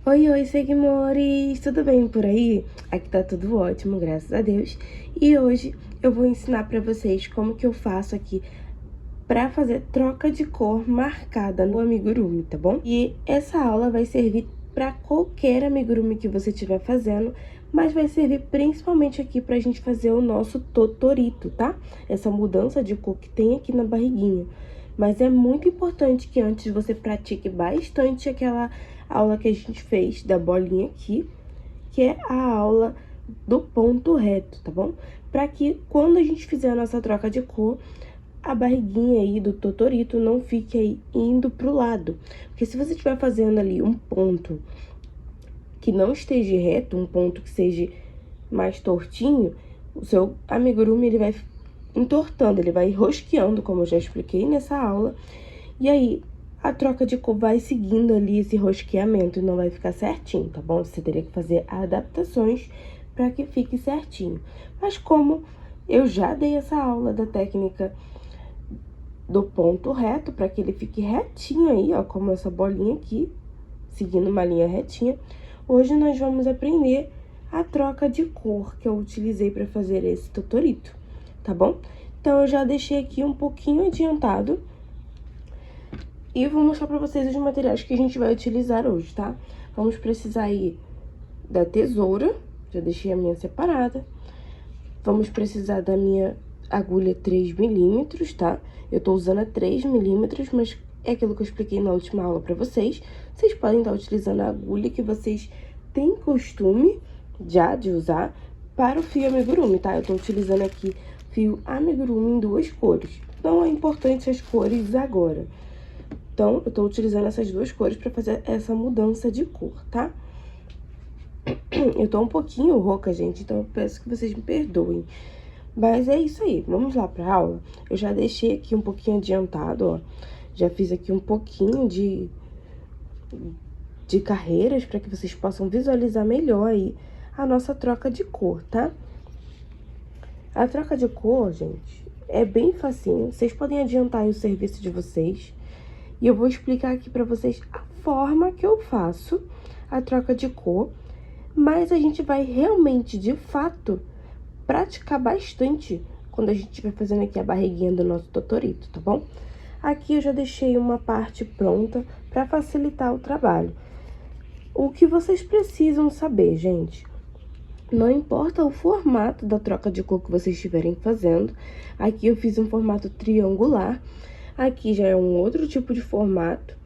Oi, oi, seguimores! Tudo bem por aí? Aqui tá tudo ótimo, graças a Deus. E hoje eu vou ensinar pra vocês como que eu faço aqui pra fazer troca de cor marcada no amigurumi, tá bom? E essa aula vai servir pra qualquer amigurumi que você estiver fazendo, mas vai servir principalmente aqui pra gente fazer o nosso totorito, tá? Essa mudança de cor que tem aqui na barriguinha. Mas é muito importante que antes você pratique bastante aquela aula que a gente fez da bolinha aqui, que é a aula do ponto reto, tá bom? Para que quando a gente fizer a nossa troca de cor, a barriguinha aí do totorito não fique aí indo pro lado. Porque se você estiver fazendo ali um ponto que não esteja reto, um ponto que seja mais tortinho, o seu amigurumi ele vai entortando, ele vai rosqueando, como eu já expliquei nessa aula. E aí, a troca de cor vai seguindo ali esse rosqueamento e não vai ficar certinho, tá bom? Você teria que fazer adaptações para que fique certinho. Mas como eu já dei essa aula da técnica do ponto reto, para que ele fique retinho aí, ó, como essa bolinha aqui, seguindo uma linha retinha, hoje nós vamos aprender a troca de cor que eu utilizei para fazer esse totorito, tá bom? Então, eu já deixei aqui um pouquinho adiantado. E vou mostrar pra vocês os materiais que a gente vai utilizar hoje, tá? Vamos precisar aí da tesoura, já deixei a minha separada. Vamos precisar da minha agulha 3 milímetros, tá? Eu tô usando a 3 milímetros, mas é aquilo que eu expliquei na última aula pra vocês. Vocês podem estar utilizando a agulha que vocês têm costume já de usar para o fio amigurumi, tá? Eu tô utilizando aqui fio amigurumi em 2 cores. Não é importante as cores agora. Então, eu tô utilizando essas 2 cores pra fazer essa mudança de cor, tá? Eu tô um pouquinho rouca, gente, então eu peço que vocês me perdoem. Mas é isso aí, vamos lá pra aula. Eu já deixei aqui um pouquinho adiantado, ó. Já fiz aqui um pouquinho de carreiras pra que vocês possam visualizar melhor aí a nossa troca de cor, tá? A troca de cor, gente, é bem facinho. Vocês podem adiantar aí o serviço de vocês. E eu vou explicar aqui pra vocês a forma que eu faço a troca de cor, mas a gente vai realmente, de fato, praticar bastante quando a gente estiver fazendo aqui a barriguinha do nosso totorito, tá bom? Aqui eu já deixei uma parte pronta pra facilitar o trabalho. O que vocês precisam saber, gente, não importa o formato da troca de cor que vocês estiverem fazendo, aqui eu fiz um formato triangular. Aqui já é um outro tipo de formato,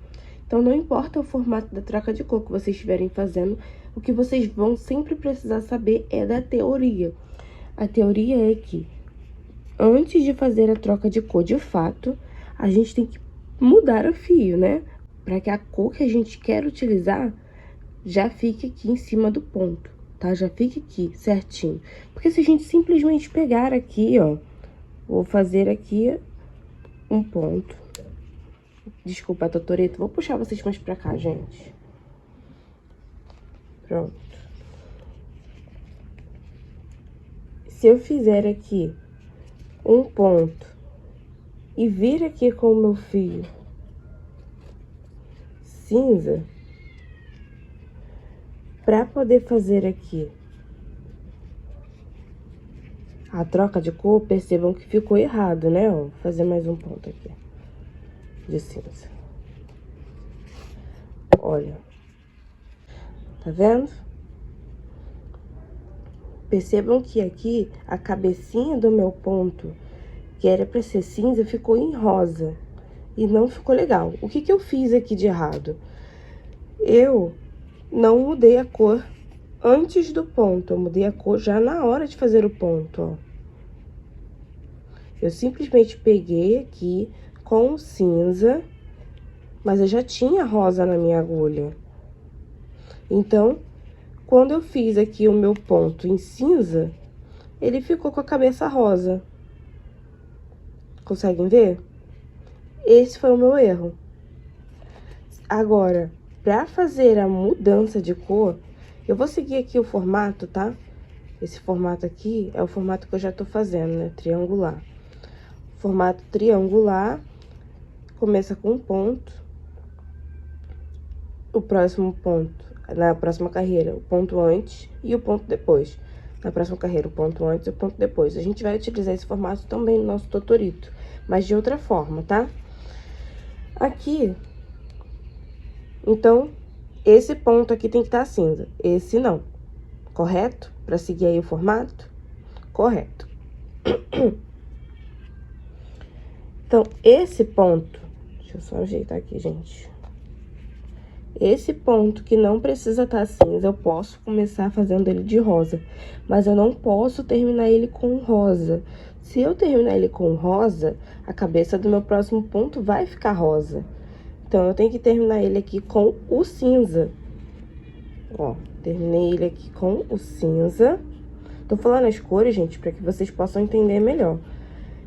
então não importa o formato da troca de cor que vocês estiverem fazendo, o que vocês vão sempre precisar saber é da teoria. A teoria é que, antes de fazer a troca de cor de fato, a gente tem que mudar o fio, né? Para que a cor que a gente quer utilizar já fique aqui em cima do ponto, tá? Já fique aqui certinho. Porque se a gente simplesmente pegar aqui, ó, vou fazer aqui um ponto. Desculpa, totorito. Vou puxar vocês mais pra cá, gente. Pronto. Se eu fizer aqui um ponto e vir aqui com o meu fio cinza, pra poder fazer aqui a troca de cor, percebam que ficou errado, né? Ó, vou fazer mais um ponto aqui de cinza. Olha. Tá vendo? Percebam que aqui a cabecinha do meu ponto, que era pra ser cinza, ficou em rosa. E não ficou legal. O que que eu fiz aqui de errado? Eu não mudei a cor antes do ponto. Eu mudei a cor já na hora de fazer o ponto, ó. Eu simplesmente peguei aqui com cinza, mas eu já tinha rosa na minha agulha. Então, quando eu fiz aqui o meu ponto em cinza, ele ficou com a cabeça rosa. Conseguem ver? Esse foi o meu erro. Agora, pra fazer a mudança de cor, eu vou seguir aqui o formato, tá? Esse formato aqui é o formato que eu já tô fazendo, né? Triangular. Formato triangular, começa com um ponto. O próximo ponto, na próxima carreira, o ponto antes e o ponto depois. Na próxima carreira, o ponto antes e o ponto depois. A gente vai utilizar esse formato também no nosso Totorito, mas de outra forma, tá? Aqui, então, esse ponto aqui tem que estar cinza, esse não, correto? Para seguir aí o formato? Correto. Então, esse ponto, deixa eu só ajeitar aqui, gente. Esse ponto que não precisa estar cinza, eu posso começar fazendo ele de rosa, mas eu não posso terminar ele com rosa. Se eu terminar ele com rosa, a cabeça do meu próximo ponto vai ficar rosa. Então, eu tenho que terminar ele aqui com o cinza. Ó, terminei ele aqui com o cinza. Tô falando as cores, gente, para que vocês possam entender melhor.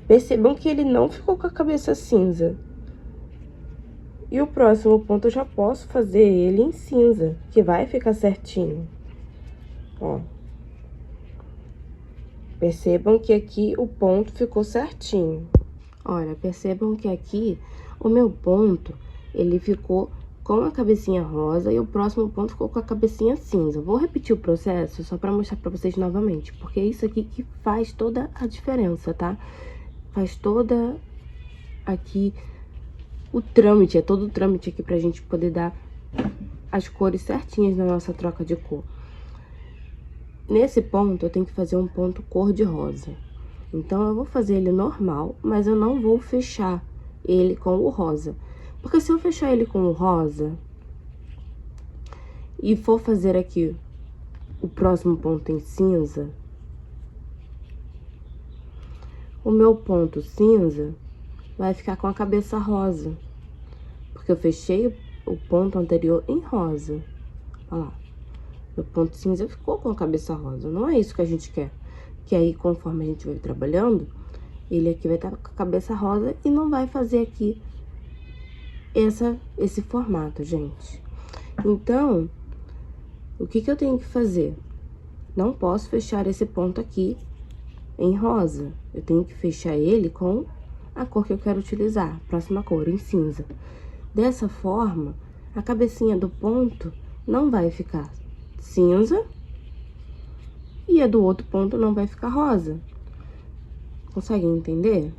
Percebam que ele não ficou com a cabeça cinza. E o próximo ponto eu já posso fazer ele em cinza, que vai ficar certinho. Ó. Percebam que aqui o ponto ficou certinho. Olha, percebam que aqui o meu ponto, ele ficou com a cabecinha rosa e o próximo ponto ficou com a cabecinha cinza. Vou repetir o processo só para mostrar para vocês novamente, porque é isso aqui que faz toda a diferença, tá? Faz toda aqui o trâmite, é todo o trâmite aqui pra gente poder dar as cores certinhas na nossa troca de cor. Nesse ponto, eu tenho que fazer um ponto cor de rosa. Então, eu vou fazer ele normal, mas eu não vou fechar ele com o rosa. Porque se eu fechar ele com o rosa e for fazer aqui o próximo ponto em cinza, o meu ponto cinza vai ficar com a cabeça rosa, porque eu fechei o ponto anterior em rosa. Olha lá, meu ponto cinza ficou com a cabeça rosa. Não é isso que a gente quer. Que aí, conforme a gente vai trabalhando, ele aqui vai estar com a cabeça rosa e não vai fazer aqui esse formato, gente. Então, o que eu tenho que fazer? Não posso fechar esse ponto aqui em rosa. Eu tenho que fechar ele com a cor que eu quero utilizar, próxima cor, em cinza. Dessa forma, a cabecinha do ponto não vai ficar cinza e a do outro ponto não vai ficar rosa. Conseguem entender?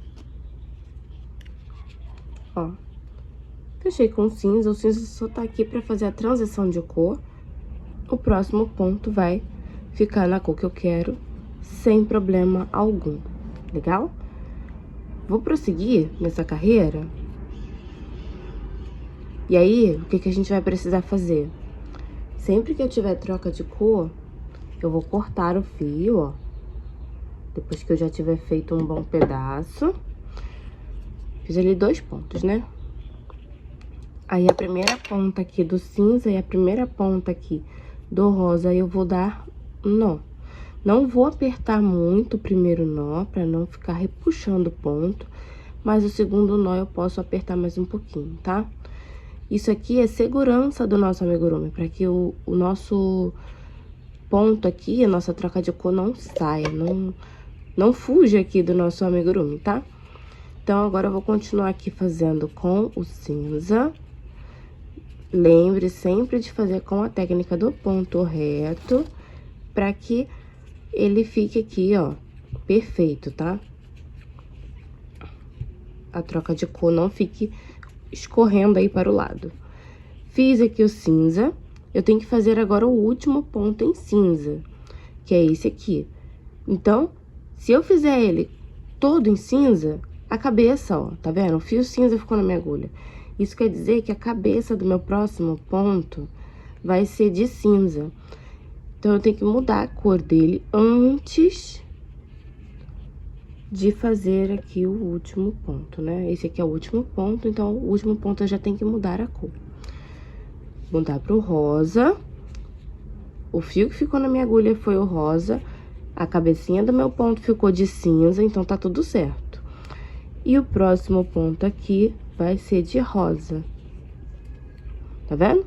Ó, fechei com cinza, o cinza só tá aqui pra fazer a transição de cor. O próximo ponto vai ficar na cor que eu quero, sem problema algum, legal? Vou prosseguir nessa carreira. E aí, o que a gente vai precisar fazer? Sempre que eu tiver troca de cor, eu vou cortar o fio, ó. Depois que eu já tiver feito um bom pedaço. Fiz ali 2 pontos, né? Aí, a primeira ponta aqui do cinza e a primeira ponta aqui do rosa, eu vou dar nó. Não vou apertar muito o primeiro nó, pra não ficar repuxando o ponto. Mas o segundo nó eu posso apertar mais um pouquinho, tá? Isso aqui é segurança do nosso amigurumi, para que o nosso ponto aqui, a nossa troca de cor não saia, não fuja aqui do nosso amigurumi, tá? Então, agora eu vou continuar aqui fazendo com o cinza. Lembre sempre de fazer com a técnica do ponto reto, para que ele fique aqui, ó, perfeito, tá? A troca de cor não fique escorrendo aí para o lado. Fiz aqui o cinza, eu tenho que fazer agora o último ponto em cinza, que é esse aqui. Então, se eu fizer ele todo em cinza, a cabeça, ó, tá vendo? O fio cinza ficou na minha agulha. Isso quer dizer que a cabeça do meu próximo ponto vai ser de cinza. Então, eu tenho que mudar a cor dele antes de fazer aqui o último ponto, né? Esse aqui é o último ponto, então, o último ponto eu já tenho que mudar a cor. Mudar pro rosa. O fio que ficou na minha agulha foi o rosa. A cabecinha do meu ponto ficou de cinza, então tá tudo certo. E o próximo ponto aqui vai ser de rosa. Tá vendo?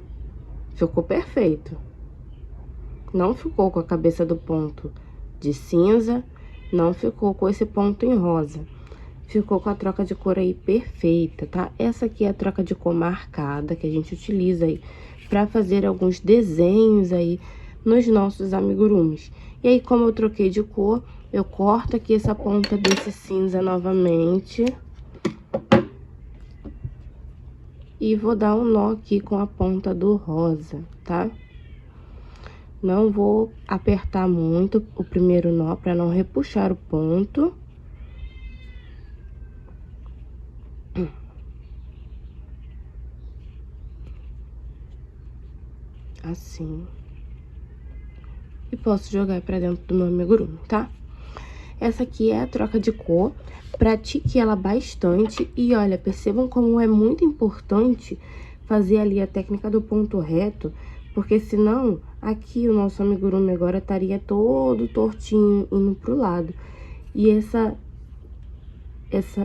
Ficou perfeito. Não ficou com a cabeça do ponto de cinza, não ficou com esse ponto em rosa. Ficou com a troca de cor aí perfeita, tá? Essa aqui é a troca de cor marcada, que a gente utiliza aí para fazer alguns desenhos aí nos nossos amigurumis. E aí, como eu troquei de cor, eu corto aqui essa ponta desse cinza novamente. E vou dar um nó aqui com a ponta do rosa, tá? Não vou apertar muito o primeiro nó para não repuxar o ponto. Assim. E posso jogar pra dentro do meu amigurumi, tá? Essa aqui é a troca de cor. Pratique ela bastante. E olha, percebam como é muito importante fazer ali a técnica do ponto reto. Porque senão, aqui o nosso amigurumi agora estaria todo tortinho, indo pro lado. E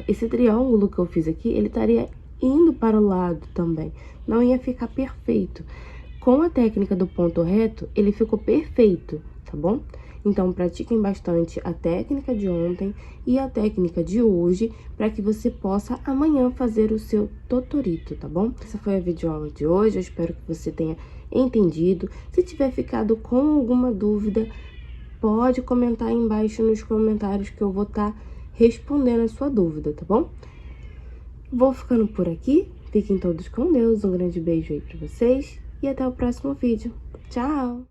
esse triângulo que eu fiz aqui, ele estaria indo para o lado também. Não ia ficar perfeito. Com a técnica do ponto reto, ele ficou perfeito, tá bom? Então, pratiquem bastante a técnica de ontem e a técnica de hoje, para que você possa amanhã fazer o seu totorito, tá bom? Essa foi a videoaula de hoje, eu espero que você tenha entendido. Se tiver ficado com alguma dúvida, pode comentar aí embaixo nos comentários que eu vou estar respondendo a sua dúvida, tá bom? Vou ficando por aqui, fiquem todos com Deus, um grande beijo aí pra vocês. E até o próximo vídeo. Tchau!